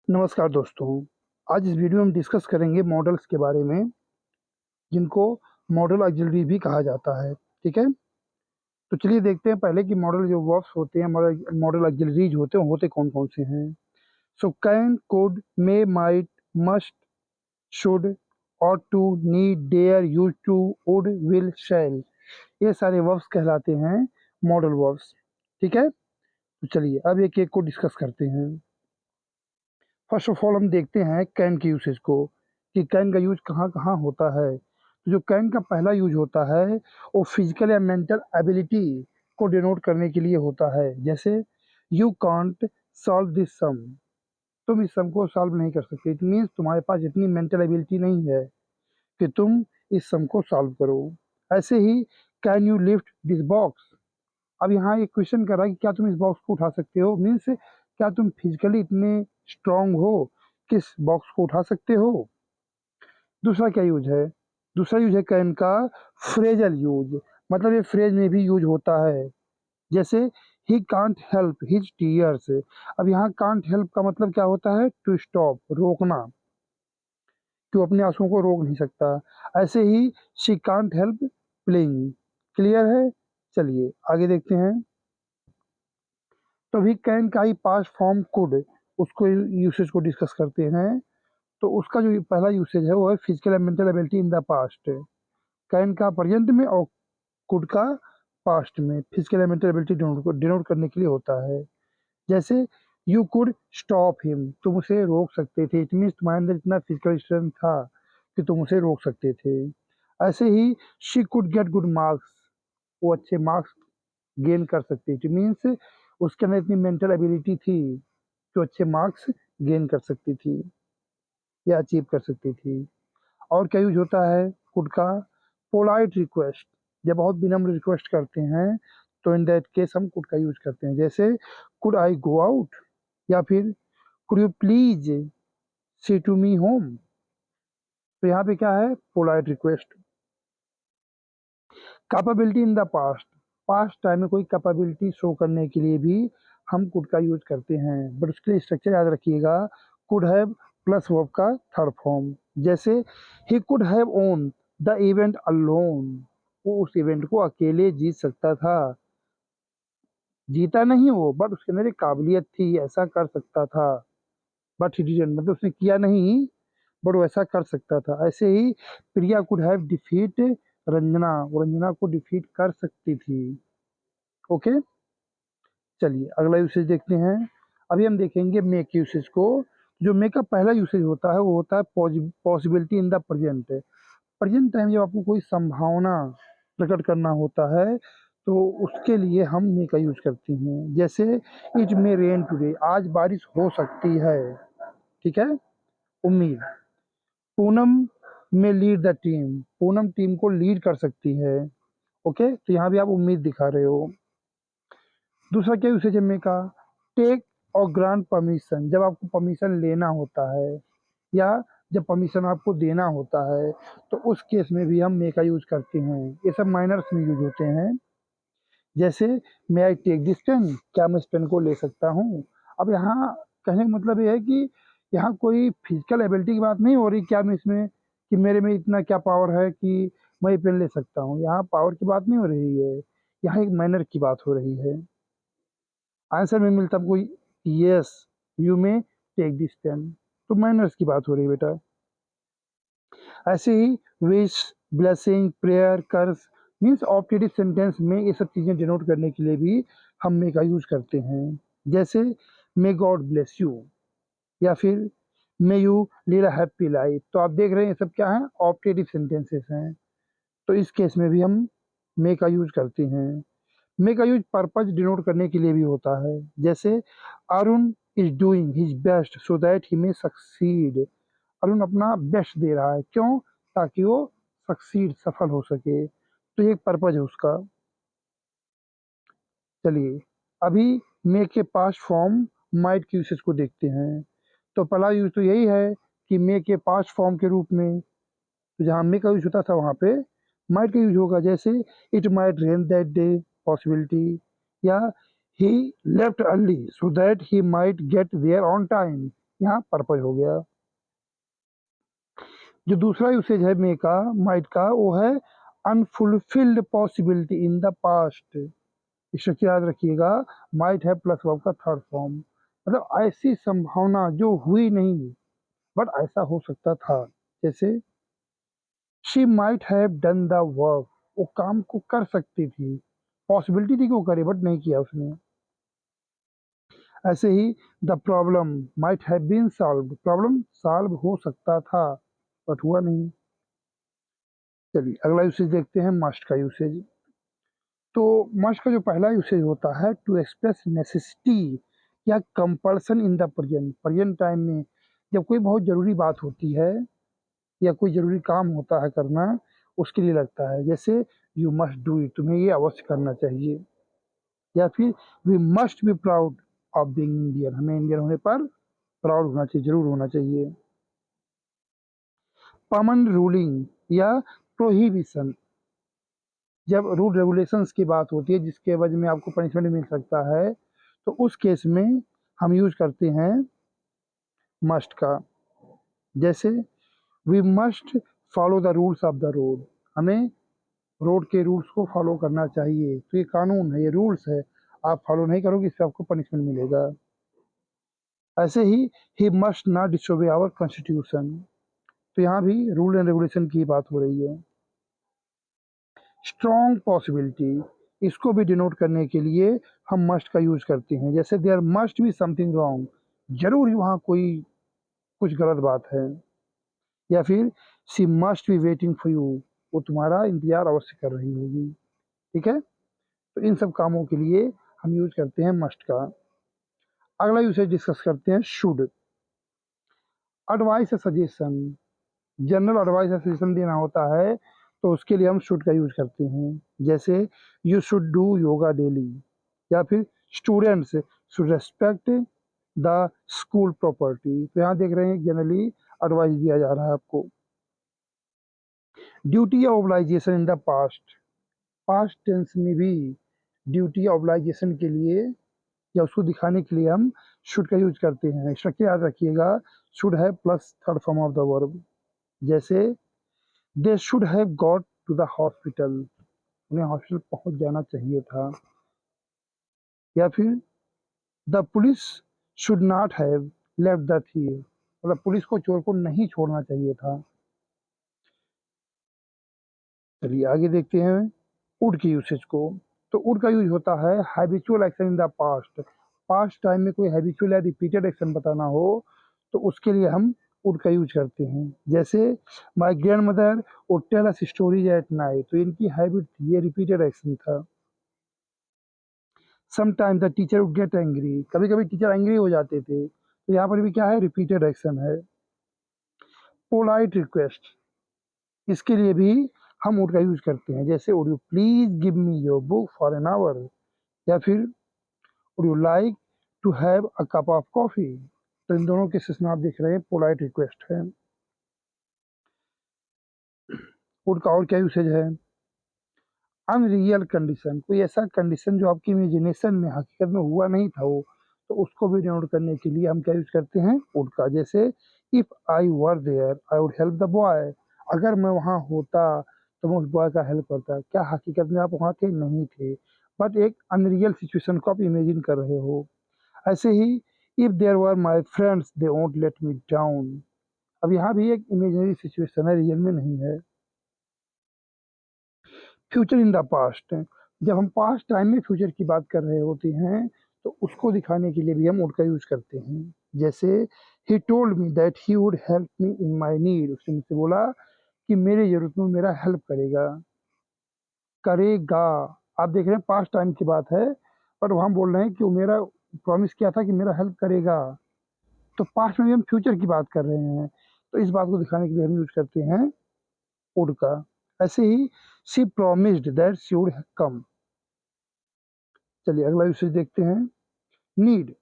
नमस्कार दोस्तों, आज इस वीडियो में हम डिस्कस करेंगे मॉडल्स के बारे में, जिनको मॉडल ऑक्सिलरी भी कहा जाता है। ठीक है, तो चलिए देखते हैं पहले कि मॉडल जो वर्ब्स होते हैं, मॉडल ऑक्सिलरीज होते हैं, होते कौन कौन से हैं। So can, could, may, might, must, should, ought to, need, dare, use to, would, will, shall, ये सारे वर्ब्स कहलाते हैं मॉडल वर्ब्स। ठीक है, तो चलिए अब एक एक को डिस्कस करते हैं। फर्स्ट ऑफ ऑल हम देखते हैं कैन के यूसेज को, कि कैन का यूज कहाँ कहाँ होता है। तो जो कैन का पहला यूज होता है वो फिजिकल या मेंटल एबिलिटी को डिनोट करने के लिए होता है। जैसे यू कांट सॉल्व दिस सम, तुम इस सम को सॉल्व नहीं कर सकते। इट मीन्स तुम्हारे पास इतनी मेंटल एबिलिटी नहीं है कि तुम इस सम को सॉल्व करो। ऐसे he can you lift this box, अब यहाँ एक क्वेश्चन कर रहा है कि क्या तुम इस बॉक्स को उठा सकते हो, मीन्स क्या तुम फिजिकली इतने स्ट्रांग हो कि इस बॉक्स को उठा सकते हो। दूसरा क्या यूज है, दूसरा यूज है कैन का फ्रेजल यूज, मतलब ये फ्रेज में भी यूज होता है। जैसे he can't help his tears, अब यहाँ कांट हेल्प का मतलब क्या होता है, टू स्टॉप, रोकना, कि वो अपने आंसुओं को रोक नहीं सकता। ऐसे ही she can't help playing. Clear है, चलिए आगे देखते हैं। तो अभी कैन का ही पास्ट फॉर्म कुड, उसको यूसेज को डिस्कस करते हैं। तो उसका जो पहला यूसेज है वो है physical and mental ability in the past. Can का प्रेजेंट में और कुड का पास्ट में physical and mental ability denote करने के लिए होता है। जैसे यू कुड स्टॉप हिम, तुम उसे रोक सकते थे। इट मीन्स तुम्हारे अंदर इतना फिजिकल स्ट्रेंथ था कि तुम उसे रोक सकते थे। ऐसे ही she could get good marks, वो अच्छे मार्क्स गेन कर सकती थी। मीन्स उसके अंदर इतनी मेंटल एबिलिटी थी जो अच्छे मार्क्स गेन कर सकती थी या अचीव कर सकती थी। और क्या यूज होता है कुड का, पोलाइट रिक्वेस्ट, जब बहुत विनम्र रिक्वेस्ट करते हैं तो इन दैट केस हम कुड का यूज करते हैं। जैसे कुड आई गो आउट, या फिर could you please see to me home. तो यहाँ पे क्या है, polite request. Capability in the past, past time में कोई कैपेबिलिटी शो करने के लिए भी हम कुड का यूज करते हैं, बट उसके लिए स्ट्रक्चर याद रखिएगा, कुड हैव प्लस वर्ब का थर्ड फॉर्म। जैसे he could have own the event alone, वो उस इवेंट को अकेले जीत सकता था। जीता नहीं वो, बट उसके अंदर एक काबिलियत थी, ऐसा कर सकता था, बट ही डिडंट, मतलब उसने किया नहीं, बट वो ऐसा कर सकता था। ऐसे ही प्रिया कुड हैव डिफीट रंजना, वो रंजना को डिफीट कर सकती थी। ओके, चलिए अगला यूसेज देखते हैं। अभी हम देखेंगे मेक यूसेज को। जो मेक का पहला यूसेज होता है वो होता है possibility in the present. Present time जब आपको कोई संभावना प्रकट करना होता है तो उसके लिए हम मे का यूज करते हैं। जैसे इट मे रेन टुडे, आज बारिश हो सकती है। ठीक है, उम्मीद। पूनम में lead the team, Poonam team को लीड कर सकती है। ओके, तो यहाँ भी आप उम्मीद दिखा रहे हो। दूसरा क्या यूसेज है मे का, टेक और ग्रांट परमिशन, जब आपको परमिशन लेना होता है या जब परमिशन आपको देना होता है तो उस केस में भी हम मे का यूज करते हैं। ये सब माइनर्स में यूज होते हैं। जैसे मे आई टेक दिस पेन, क्या मैं इस पेन को ले सकता हूँ। अब यहाँ कहने का मतलब ये है कि यहाँ कोई फिजिकल एबिलिटी की बात नहीं हो रही, क्या मैं इसमें, कि मेरे में इतना क्या पावर है कि मैं ये पेन ले सकता हूँ। यहाँ पावर की बात नहीं हो रही है, यहाँ एक मैनर की बात हो रही है। आंसर में मिलता आपको yes you may take this pen, तो मैनर्स की बात हो रही है बेटा। ऐसे ही wish, blessing, prayer, curse, means optative sentence में ये सब चीज़ें डिनोट करने के लिए भी हम मे का यूज करते हैं। जैसे मे गॉड ब्लेस यू, या फिर may you lead a happy life. तो आप देख रहे हैं ये सब क्या है, ऑप्टेटिव सेंटेंसेस हैं। तो इस केस में भी हम मे का यूज करते हैं। मे का यूज पर्पज डिनोट करने के लिए भी होता है। जैसे Arun is doing his best so that he may succeed, Arun अपना बेस्ट दे रहा है, क्यों, ताकि वो सक्सीड, सफल हो सके। तो ये एक पर्पज है उसका। चलिए अभी मे के पास्ट फॉर्म माइट के यूसेज को देखते हैं। तो पहला यूज तो यही है कि मे के पास्ट फॉर्म के रूप में, तो जहाँ मे का यूज होता था वहाँ पे माइट का यूज होगा। जैसे it might rain that day, possibility, या he left early so that he might get there on time, यहाँ पर्पज हो गया। जो दूसरा यूसेज है मे का, माइट का, वो है unfulfilled possibility in the past. Structure याद रखिएगा, माइट है प्लस वर्ब का थर्ड फॉर्म, मतलब ऐसी संभावना जो हुई नहीं बट ऐसा हो सकता था। जैसे she might have done the work, वो काम को कर सकती थी, पॉसिबिलिटी थी कि वो करे बट नहीं किया उसने। ऐसे ही the problem might have been solved, problem solve हो सकता था बट हुआ नहीं। चलिए अगला यूसेज देखते हैं, मस्ट का यूसेज। तो मस्ट का जो पहला यूसेज होता है, टू एक्सप्रेस नेसेसिटी या compulsion in the present, present time में जब कोई बहुत ज़रूरी बात होती है या कोई ज़रूरी काम होता है करना, उसके लिए लगता है। जैसे यू मस्ट डू इट, तुम्हें ये अवश्य करना चाहिए। या फिर we must be proud of being Indian, हमें इंडियन होने पर प्राउड होना चाहिए, जरूर होना चाहिए। परमानेंट रूलिंग या प्रोहिबिशन, जब रूल रेगुलेशंस की बात होती है जिसके वजह में आपको पनिशमेंट मिल सकता है, तो उस केस में हम यूज करते हैं मस्ट का। जैसे we must follow the rules of the road, हमें रोड के रूल्स को फॉलो करना चाहिए, तो ये कानून है, ये रूल्स है, आप फॉलो नहीं करोगे इससे आपको पनिशमेंट मिलेगा। ऐसे ही must not disobey our constitution, तो यहाँ भी रूल एंड रेगुलेशन की बात हो रही है। स्ट्रॉन्ग पॉसिबिलिटी, इसको भी डिनोट करने के लिए हम मस्ट का यूज करते हैं। जैसे there must be something wrong, जरूर ही वहाँ कोई कुछ गलत बात है। या फिर she must be waiting for you, वो तुम्हारा इंतजार अवश्य कर रही होगी। ठीक है, तो इन सब कामों के लिए हम यूज करते हैं मस्ट का। अगला यूसेज डिस्कस करते हैं शुड। एडवाइस या सजेशन, जनरल एडवाइस या सजेशन देना होता है तो उसके लिए हम शुड का यूज करते हैं। जैसे you should do yoga daily, या फिर students should respect the school property, तो यहाँ देख रहे हैं जनरली एडवाइस दिया जा रहा है आपको। ड्यूटी या obligation in the past, past tense में भी ड्यूटी या ऑब्लाइजेशन के लिए या उसको दिखाने के लिए हम शुड का यूज करते हैं। स्ट्रक्चर याद रखिएगा, शुड है plus third form of the verb. जैसे they should have got to the hospital, उन्हें हॉस्पिटल पहुंच जाना चाहिए था। या फिर the police should not have left the thief, मतलब पुलिस को चोर को नहीं छोड़ना चाहिए था। चलिए आगे देखते हैं वुड की यूसेज को। तो वुड का यूज होता है habitual action in the past, past time में कोई हैबिचुअल या रिपीटेड एक्शन बताना हो तो उसके लिए हम वुड का यूज करते हैं। जैसे my grandmother would tell us stories at night, तो इनकी हैबिट थी, ये रिपीटेड एक्शन था। Sometime the teacher would get angry, कभी कभी टीचर एंग्री हो जाते थे, तो यहाँ पर भी क्या है, रिपीटेड एक्शन है। पोलाइट रिक्वेस्ट, इसके लिए भी हम वुड का यूज करते हैं। जैसे would you please give me your book for an hour, या फिर would you like to have a cup of coffee, तो इन दोनों केसेस में आप देख रहे हैं पोलाइट रिक्वेस्ट है। वुड का और क्या यूसेज है, अनरियल कंडीशन, कोई ऐसा कंडीशन जो आपकी इमेजिनेशन में हकीकत में हुआ नहीं था वो, तो उसको भी डिनोट करने के लिए हम क्या यूज करते हैं वुड का। जैसे if I were there I would help the boy, अगर मैं वहाँ होता तो मैं उस बॉय का हेल्प करता, क्या हकीकत में आप वहाँ थे, नहीं थे, बट एक अनरियल सिचुएशन को आप इमेजिन कर रहे हो। ऐसे ही if there were my friends they won't let me down, अब यहाँ भी एक इमेजिनरी सिचुएशन है, रियल में नहीं है। फ्यूचर इन द पास्ट, जब हम पास्ट टाइम में फ्यूचर की बात कर रहे होते हैं तो उसको दिखाने के लिए भी हम वुड का यूज करते हैं। जैसे he told me that he would help me in my need, उसने मुझसे बोला कि मेरी जरूरत में मेरा हेल्प करेगा। करेगा, आप देख रहे हैं पास्ट टाइम की बात है, पर वहाँ बोल रहे हैं कि वो मेरा प्रॉमिस किया था कि मेरा हेल्प करेगा, तो पास्ट में भी हम फ्यूचर की बात कर रहे हैं, तो इस बात को दिखाने के लिए हम यूज करते हैं वुड का। ऐसे ही she promised that she would come. चलिए अगला यूसेज देखते हैं, नीड।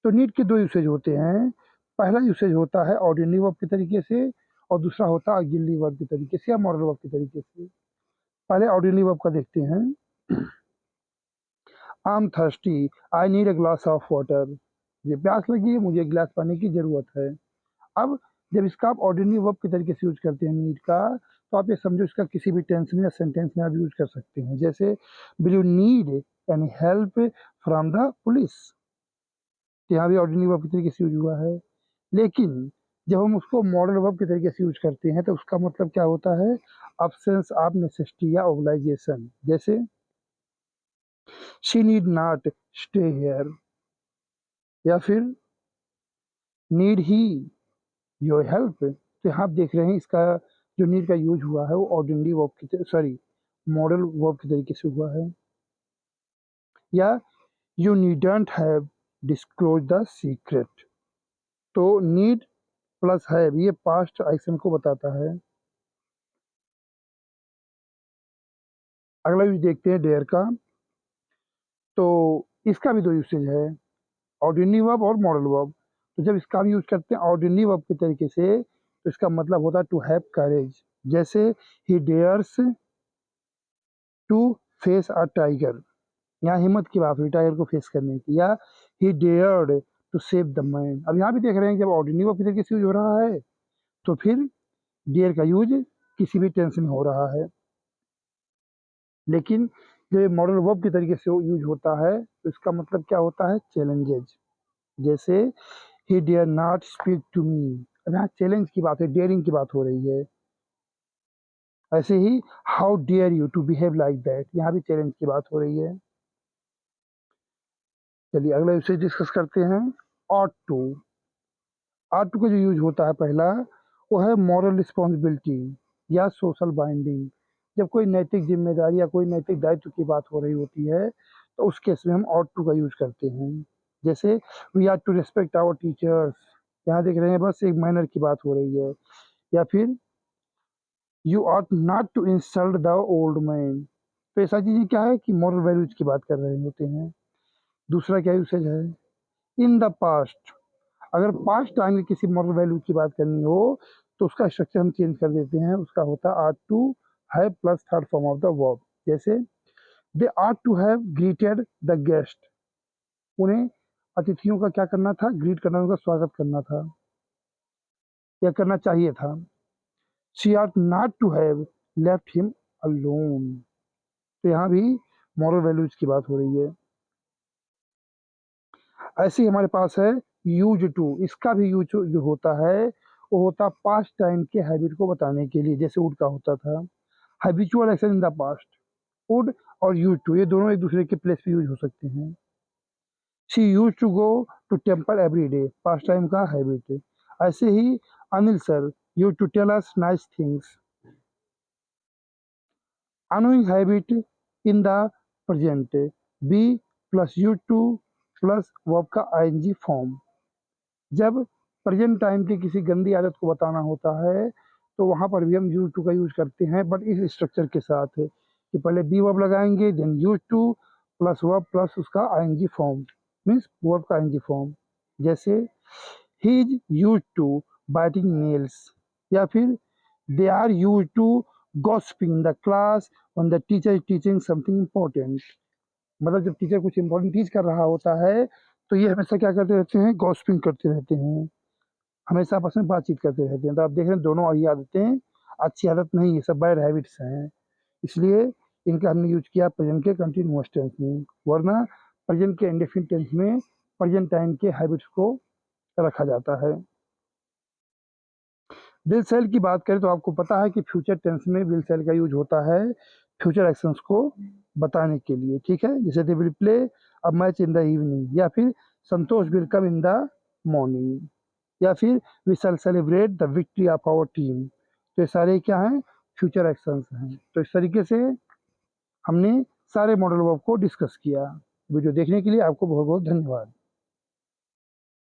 तो नीड के दो यूसेज होते हैं, पहला यूसेज होता है ऑर्डिनरी वर्ब के तरीके से, और दूसरा होता है ऑक्सिलरी वर्ब के तरीके से या मॉडल वर्ब के तरीके से। पहले ऑर्डिनरी वर्ब का देखते हैं, I am thirsty I need a glass of water, मुझे प्यास लगी है, मुझे एक गिलास पानी की ज़रूरत है। अब जब इसका आप ऑर्डिनरी वर्ब के तरीके से यूज़ करते हैं नीड का, तो आप ये समझो इसका किसी भी टेंस में या सेंटेंस में आप यूज़ कर सकते हैं। जैसे will you need any help from the police, तो यहाँ भी ऑर्डिनरी वर्ब के तरीके से यूज़ हुआ है। लेकिन जब हम उसको मॉडल वर्ब के तरीके से यूज़ करते हैं तो उसका मतलब क्या होता है? अब्सेंस ऑफ नेसेसिटी या ऑब्लाइजेशन। जैसे she need not stay here, या फिर नीड ही योर हेल्प। तो यहाँ आप देख रहे हैं इसका जो नीड का यूज हुआ है वो ऑर्डिनरी वर्ब की सॉरी मॉडल वर्ब के तरीके से हुआ है। या you needn't have disclose the secret, तो नीड प्लस हैव ये पास्ट एक्शन को बताता है। अगला यूज देखते हैं डेयर का, तो इसका भी दो यूसेज है, ऑर्डिनरी वर्ब और मॉडल वर्ब। तो जब इसका भी यूज करते हैं ऑर्डिनरी वर्ब के तरीके से तो इसका मतलब होता है टू हैव करेज। जैसे he dares to face a tiger, यहाँ हिम्मत की बात हुई टाइगर को फेस करने की। या he dared to save the man. अब यहाँ भी देख रहे हैं जब ऑर्डिनरी वर्ब के तरीके से यूज हो रहा है तो फिर डेयर का यूज किसी भी टेंस में हो रहा है। लेकिन जब ये मॉडल वर्ब के तरीके से यूज होता है तो इसका मतलब क्या होता है? चैलेंजेज। जैसे he dare not speak to me, अब यहाँ चैलेंज की बात है, डेयरिंग की बात हो रही है। ऐसे ही how dare you to behave like that, यहाँ भी चैलेंज की बात हो रही है। चलिए अगला यूसेज डिस्कस करते हैं। Ought to. ऑट टू का जो यूज होता है पहला वो है मॉरल रिस्पॉन्सिबिलिटी या सोशल बाइंडिंग। जब कोई नैतिक जिम्मेदारी या कोई नैतिक दायित्व की बात हो रही होती है तो उस केस में हम ऑट टू का यूज करते हैं। जैसे we are to respect our teachers, यहाँ देख रहे हैं बस एक मैनर की बात हो रही है। या फिर you ought not to insult the old man, तो ऐसा चीज़ें क्या है कि मॉरल वैल्यूज की बात कर रहे होते हैं। दूसरा क्या यूसेज है? इन द पास्ट। अगर पास्ट टाइम में किसी मॉरल वैल्यू की बात करनी हो तो उसका स्ट्रक्चर हम चेंज कर देते हैं, उसका होता है are to have plus third form of the verb. जैसे they are to have greeted the guest, उन्हें अतिथियों का क्या करना था? ग्रीट करना, उनका स्वागत करना था या करना चाहिए था। She are not to have left him alone, तो यहाँ भी मॉरल वैल्यूज की बात हो रही है। ऐसे ही हमारे पास है यूज टू, इसका भी यूज जो होता है वो होता पास्ट टाइम के हैबिट को बताने के लिए। जैसे वुड का होता था habitual action in the past, would और यूज टू ये दोनों एक दूसरे के प्लेस पे यूज हो सकते हैं। She use to go to temple every day, past time का हैबिट है। ऐसे ही Anil sir use to tell us nice things, annoying habit in the present, be plus you to plus verb का ING फॉर्म। जब प्रेजेंट टाइम की किसी गंदी आदत को बताना होता है तो वहाँ पर भी हम यूज टू का यूज करते हैं, बट इस स्ट्रक्चर के साथ है कि पहले बी वर्ब लगाएंगे then use to plus verb plus उसका आईएनजी फॉर्म, मीन्स वर्ब का आईएनजी फॉर्म। जैसे he is use to biting nails, या फिर they are use to gossiping the class when the teacher is teaching something important. मतलब जब teacher कुछ important teach कर रहा होता है तो ये हमेशा क्या करते रहते हैं? गॉसिपिंग करते रहते हैं, हमेशा आपस में बातचीत करते रहते हैं। तो आप देख रहे हैं दोनों ये आदतें अच्छी आदत नहीं है, सब बैड हैबिट्स हैं। इसलिए इनका हमने यूज किया प्रेजेंट के कंटिन्यूअस टेंस में, वरना प्रेजेंट के इंडेफिनिट टेंस में प्रेजेंट टाइम के हैबिट्स को रखा जाता है। विल सेल की बात करें तो आपको पता है कि फ्यूचर टेंस में विल सेल का यूज होता है फ्यूचर एक्शंस को बताने के लिए। ठीक है, जैसे they will play a match in the evening, या फिर Santosh will come in the morning, या फिर we shall celebrate the victory of our team. तो ये सारे क्या हैं? फ्यूचर एक्शंस हैं। तो इस तरीके से हमने सारे मॉडल वर्ब को डिस्कस किया। वीडियो देखने के लिए आपको बहुत बहुत धन्यवाद।